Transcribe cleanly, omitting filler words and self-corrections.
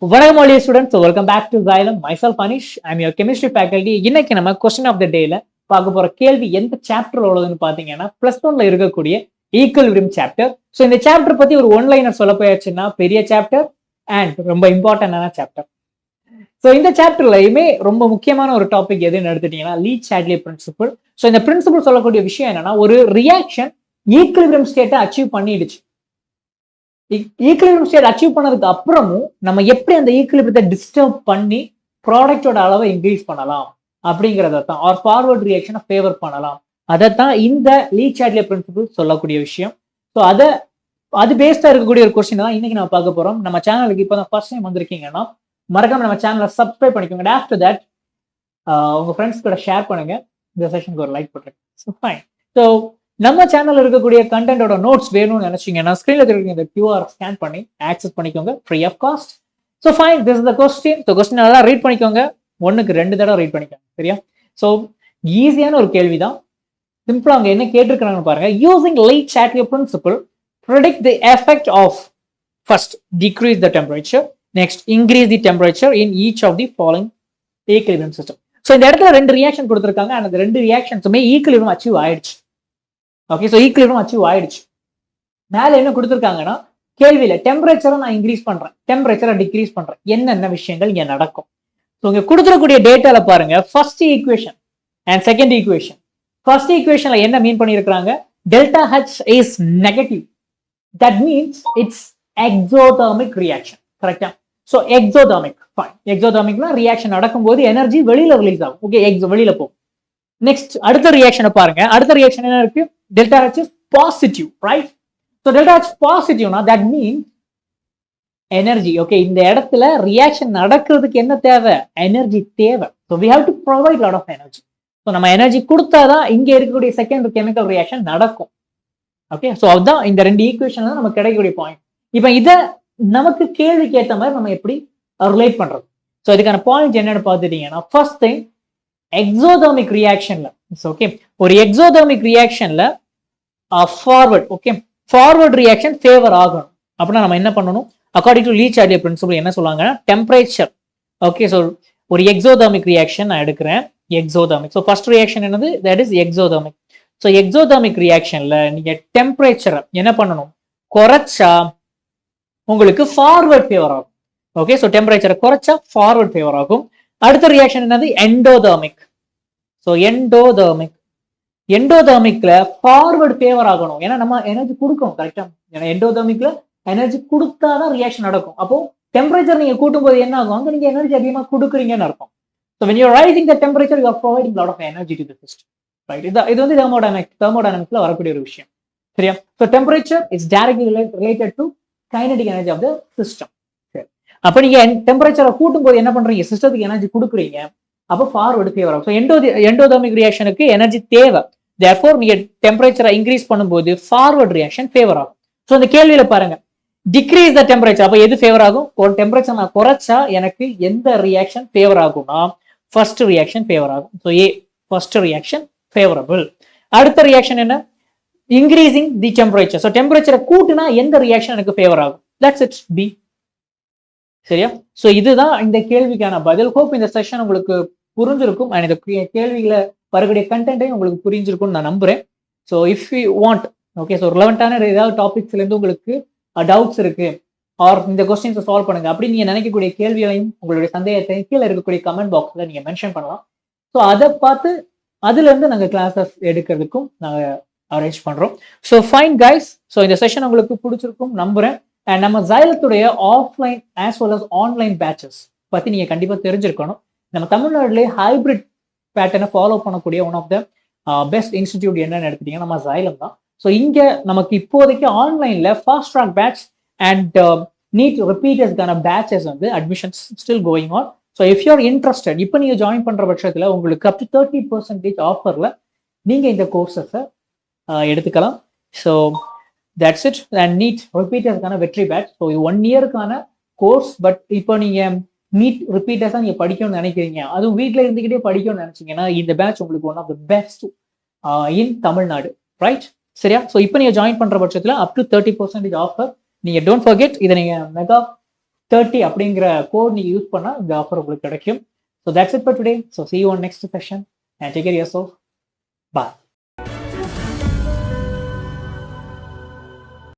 வணக்கம் all dear students, so welcome back to Xylem. Myself Anish, I'm your chemistry faculty. இன்னைக்கு நம்ம question of the டேல பார்க்க போற கேள்வி எந்த சாப்டர் உள்ளதுன்னு பாத்தீங்கன்னா +1ல இருக்கக்கூடிய ஈக்குவலிபிரியம் சாப்டர். ஸோ இந்த சாப்டர் பத்தி ஒரு ஒன்லைனர் சொல்ல போயாச்சுன்னா பெரிய சாப்டர் அண்ட் ரொம்ப இம்பார்ட்டன்டான சாப்டர். ஸோ இந்த சாப்டர்லயுமே ரொம்ப முக்கியமான ஒரு டாபிக் எதுன்னு எடுத்துட்டீங்கன்னா லீச்-சாட்லி பிரின்சிபிள். ஸோ இந்த பிரின்சிபிள் சொல்லக்கூடிய விஷயம் என்னன்னா, ஒரு ரியாக்ஷன் ஈக்குவலிபிரியம் ஸ்டேட்டை அச்சீவ் பண்ணிடுச்சு. ஈக்குவலிபிரியம் ஸ்டேட் அச்சீவ் பண்ணதுக்கு அப்புறமும் நம்ம எப்படி அந்த ஈக்குவலிபிரியத்தை டிஸ்டர்ப் பண்ணி ப்ராடக்டோட அளவை இன்க்ரீஸ் பண்ணலாம் அப்படிங்கிறத தான், ஆர் ஃபார்வர்ட் ரியாக்ஷனை ஃபேவர் பண்ணலாம், அதைத்தான் இந்த லீச்-சாட்லி பிரின்சிபிள் சொல்லக்கூடிய விஷயம். ஸோ அது பேஸ்டா இருக்கக்கூடிய ஒரு கொஸ்டின் தான் இன்னைக்கு நம்ம பார்க்க போறோம். நம்ம சேனலுக்கு இப்போ தான் ஃபர்ஸ்ட் டைம் வந்திருக்கீங்கன்னா மறக்காம நம்ம சேனலை சப்ஸ்கிரைப் பண்ணிக்கோங்க. ஆஃப்டர் தட் உங்க ஃப்ரெண்ட்ஸ் கூட ஷேர் பண்ணுங்க, இந்த செஷனுக்கு ஒரு லைக் பண்ணுங்க. So fine. ஸோ நம்ம சேனல்ல இருக்கக்கூடிய கண்டென்ட்டோட நோட்ஸ் வேணும்னு நினைச்சீங்கன்னா ஸ்கிரீன்ல இருக்கிற இந்த QR ஸ்கேன் பண்ணி ஆக்சஸ் பண்ணிக்கோங்க, free of cost. So fine, this is the question. So question நல்லா ரீட் பண்ணிக்கோங்க, 1க்கு 2 தடவை ரீட் பண்ணிக்கோங்க, சரியா? ஸோ ஈஸியான ஒரு கேள்விதான். சிம்பிளா அவங்க என்ன கேட்டிருக்கிறாங்கன்னு பாருங்க. Using Le Chatelier principle, predict the effect of first decrease the temperature, next increase the temperature in each of the following equilibrium system. So இந்த இடத்துல 2 ரியாக்ஷன் கொடுத்துருக்காங்க, அந்த 2 ரியாக்ஷன்ஸுமே ஈக்குவலிபிரியம் அச்சீவ் ஆயிடுச்சு. ஓகே, ஸோ ஈக்குவலிபிரியம் அச்சீவ் ஆயிடுச்சு. மேல என்ன கொடுத்துருக்காங்கன்னா, கேள்வியில டெம்பரேச்சரை நான் இன்க்ரீஸ் பண்றேன், டெம்பரேச்சரை டிக்ரீஸ் பண்றேன், என்னென்ன விஷயங்கள் இங்க நடக்கும். ஸோ இங்க கொடுத்துருக்கூடிய டேட்டால பாருங்க, first equation and second equation. First ஈக்குவேஷன்ல என்ன மீன் பண்ணியிருக்காங்க, delta H is negative, that means it's exothermic reaction, கரெக்டா? So exothermic, fine. எக்ஸோதெர்மிக்னா ரியாக்ஷன் நடக்கும்போது எனர்ஜி வெளியில ரிலீஸ் ஆகும், ஓகே, வெளியில போகும். நெக்ஸ்ட் அடுத்த ரியாக்ஷனை பாருங்க. அடுத்த ரியாக்ஷன் என்ன இருக்கு, delta H is positive, right? So delta H பாசிட்டிவ்னா தட் மீன்ஸ் எனர்ஜி, ஓகே, இந்த இடத்துல ரியாக்ஷன் நடக்கிறதுக்கு என்ன தேவை, எனர்ஜி தேவை. So we have to provide lot of energy. So நம்ம எனர்ஜி கொடுத்தாதான் இங்க இருக்கக்கூடிய செகண்ட் கெமிக்கல் ரியாக்ஷன் நடக்கும். ஓகே, ஸோ அதுதான் இந்த 2 ஈக்குவேஷன் நமக்கு கிடைக்கக்கூடிய பாயிண்ட். இப்போ இதை நமக்கு கேள்விக்கு ஏற்ற மாதிரி நம்ம எப்படி ரிலேட் பண்றது. ஸோ இதுக்கான பாயிண்ட் என்னன்னு பார்த்துட்டீங்கன்னா, ஃபர்ஸ்ட் திங் எக்ஸோதெர்மிக் ரியாக்ஷன்ல, ஓகே, ஒரு எக்ஸோதெர்மிக் ரியாக்ஷன்ல forward, okay, forward reaction favour ஆகணும் அப்படின்னா நம்ம என்ன பண்ணணும், அக்கார்டிங் டு லீச்-சாட்லி பிரின்சிபிள் என்ன சொல்லுவாங்கன்னா, டெம்பரேச்சர். ஓகே, ஸோ ஒரு எக்ஸோதெர்மிக் ரியாக்ஷன் நான் எடுக்கிறேன், எக்ஸோதெர்மிக். ஸோ ஃபர்ஸ்ட் ரியாக்ஷன் என்னது, that is exothermic. So exothermic ரியாக்ஷன்ல நீங்க டெம்பரேச்சரை என்ன பண்ணணும், குறைச்சா உங்களுக்கு ஃபார்வர்ட் ஃபேவர் ஆகும். ஓகே, ஸோ டெம்பரேச்சரை குறைச்சா ஃபார்வர்ட் ஃபேவர் ஆகும். அடுத்த ரியாக்ஷன் என்னது, எண்டோதெர்மிக். ஸோ எண்டோதெர்மிக்ல ஃபார்வர்ட் ஃபேவர் ஆகணும், ஏன்னா நம்ம எனர்ஜி கொடுக்கணும், கரெக்டா? ஏன்னா எண்டோதெர்மிக்ல எனர்ஜி கொடுத்தாதான் ரியாக்ஷன் நடக்கும். அப்போ டெம்பரேச்சர் நீங்க கூட்டும் போது என்ன ஆகும், அங்க நீங்க எனர்ஜி அதிகமா கொடுக்குறீங்கன்னு அர்த்தம். So when you are rising the temperature, you are providing lot of energy to the system, right? இது வந்து thermodynamics வரக்கூடிய ஒரு விஷயம், சரியா? So temperature is directly related to kinetic energy of the system. சரி, அப்போ நீங்க டெம்பரேச்சரை கூட்டும் போது என்ன பண்றீங்க, சிஸ்டத்துக்கு எனர்ஜி கொடுக்குறீங்க, அப்போ ஃபார்வர்டு ஃபேவர் ஆகும். ஸோ எண்டோதெர்மிக் ரியாக்ஷனுக்கு எனர்ஜி தேவை, therefore நீங்க டெம்பரேச்சரை இன்க்ரீஸ் பண்ணும்போது ஃபார்வர்ட் ரியாக்ஷன் ஃபேவர் ஆகும். ஸோ இந்த கேள்வியில பாருங்க, டிக்ரீஸ் த டெம்பரேச்சர், அப்போ எது ஃபேவர் ஆகும், ஒரு டெம்பரேச்சர் நான் குறைச்சா எனக்கு எந்த ரியாக்ஷன் ஃபேவர் ஆகும்னா ஃபர்ஸ்ட் ரியாக்ஷன் ஃபேவர் ஆகும். ஸோ ஏ, ஃபர்ஸ்ட் ரியாக்ஷன் ஃபேவரபிள். அடுத்த ரியாக்ஷன் என்ன, இன்க்ரீசிங் தி டெம்பரேச்சர். ஸோ டெம்பரேச்சரை கூட்டினா எந்த ரியாக்ஷன் எனக்கு ஃபேவர் ஆகும், தட்ஸ் இட்ஸ் பி, சரியா? ஸோ இதுதான் இந்த கேள்விக்கான பதில். ஹோப் இந்த செஷன் உங்களுக்கு புரிஞ்சிருக்கும் அண்ட் இந்த கேள்விகளை வரக்கூடிய கண்டென்ட்டையும் உங்களுக்கு புரிஞ்சிருக்கும்னு நான் நம்புறேன். So if you want, okay, so ரிலவெண்டான ஏதாவது டாபிக்ஸ்ல இருந்து உங்களுக்கு டவுட்ஸ் இருக்கு, ஆர் இந்த கொஸ்டின்ஸை சால்வ் பண்ணுங்க அப்படின்னு நீங்க நினைக்கக்கூடிய கேள்விகளையும் உங்களுடைய சந்தேகத்தையும் கீழே இருக்கக்கூடிய கமெண்ட் பாக்ஸ்ல நீங்க மென்ஷன் பண்ணலாம். ஸோ அதை பார்த்து அதுல இருந்து நாங்கள் கிளாஸஸ் எடுக்கிறதுக்கும் நாங்கள் அரேஞ்ச் பண்றோம். ஸோ ஃபைன் கைஸ், ஸோ இந்த செஷன் உங்களுக்கு பிடிச்சிருக்கும் நம்புறேன். அண்ட் நம்ம ஜைலத்துடைய offline as well as online batches பத்தி நீங்க கண்டிப்பா தெரிஞ்சிருக்கணும். நம்ம தமிழ்நாட்டிலே ஹைபிரிட் பேட்டர்னை ஃபாலோ பண்ணக்கூடிய one of the best institute என்னன்னு எடுத்துட்டீங்கன்னா நம்ம ஜைலம் தான். ஸோ இங்க நமக்கு இப்போதைக்கு ஆன்லைன்ல fast track batch and NEET ரிப்பீட்டர்ஸ்க்கான பேட்சஸ் வந்து admissions still going on. So if you are interested, இப்போ நீங்க ஜாயின் பண்ற பட்சத்துல உங்களுக்கு அப் டு 30% ஆஃபர்ல நீங்க இந்த கோர்சஸை எடுத்துக்கலாம். So that's it. And NEET ரிப்பீட்டர்ஸ்க்கான வெற்றி பேட்ச். ஸோ இது 1 இயருக்கான கோர்ஸ். பட் இப்போ நீங்க நீட் ரிப்பீட்டர்ஸா நீங்க படிக்கணும்னு நினைக்கிறீங்க, அதுவும் வீட்டில் இருந்துகிட்டே படிக்கணும்னு நினைச்சீங்கன்னா இந்த பேட்ச் உங்களுக்கு one of the best in Tamil Nadu, right? சரியா? ஸோ இப்போ நீங்க ஜாயின் பண்ற பட்சத்துல அப் டு 30% ஆஃபர். நீங்க டோன்ட் ஃபர்கெட், இதை நீங்க மெகா 30 அப்படிங்கிற கோட் நீங்க யூஸ் பண்ணா இந்த ஆஃபர் உங்களுக்கு கிடைக்கும். So that's it for today. So see you on next session and take care of yourself. Bye.